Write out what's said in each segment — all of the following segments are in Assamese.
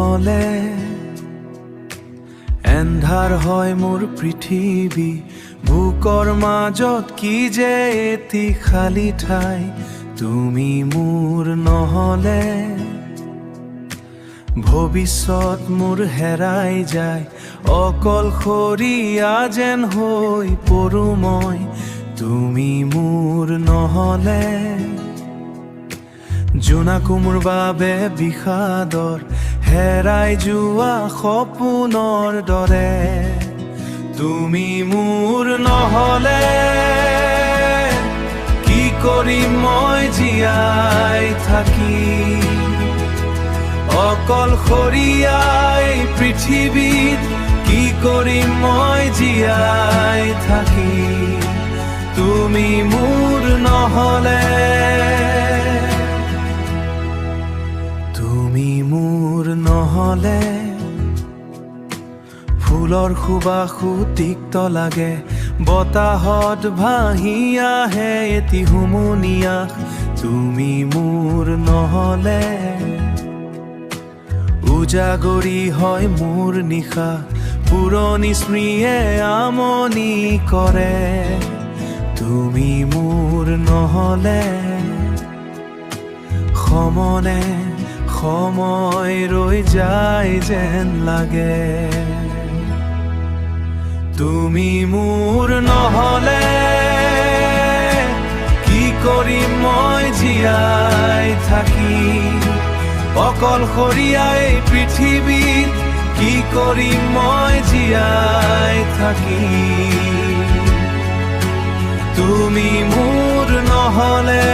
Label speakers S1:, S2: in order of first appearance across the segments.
S1: নহলে এন্ধাৰ হয় মোৰ পৃথিৱী বুকৰ মাজত কি যে এটি খালী ঠাই তুমি মোৰ নহলে ভৱিষ্যত মোৰ হেৰাই যায় অকলশৰীয়া যেন হৈ পৰো মই তুমি মোৰ নহলে জোনাকো মোৰ বাবে বিষাদৰ হেৰাই যোৱা সপোনৰ দৰে তুমি মোৰ নহলে কি কৰিম মই জীয়াই থাকি অকলশৰীয়া এই পৃথিৱীত কি কৰিম মই জীয়াই থাকি তুমি মোৰ নহলে তুমি মোৰ নহলে ফুলৰ সুবাসো তিক্ত লাগে বতাহত ভাহি আহে এটি হুমুনিয়া তুমি মোৰ নহলে উজাগৰি হয় মোৰ নিশা পুৰণি স্মৃতিয়ে আমনি কৰে তুমি মোৰ নহলে সমনে সময় ৰৈ যায় যেন লাগে তুমি মোৰ নহলে কি কৰিম মই জীয়াই থাকি অকলশৰীয়া এই পৃথিৱীত কি কৰিম মই জীয়াই থাকি তুমি মোৰ নহলে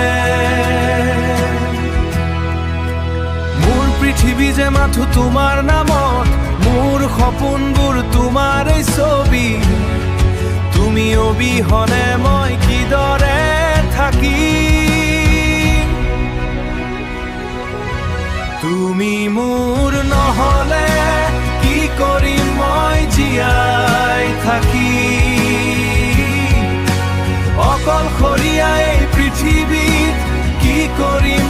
S1: মোৰ পৃথিৱী যে মাথো তোমাৰ নামত মোৰ সপোনবোৰ তোমাৰ ছবি তুমি অবিহনে মই কিদৰে থাকিম তুমি মোৰ নহলে কি কৰিম মই জীয়াই থাকি অকলশৰীয়া এই পৃথিৱীত কি কৰিম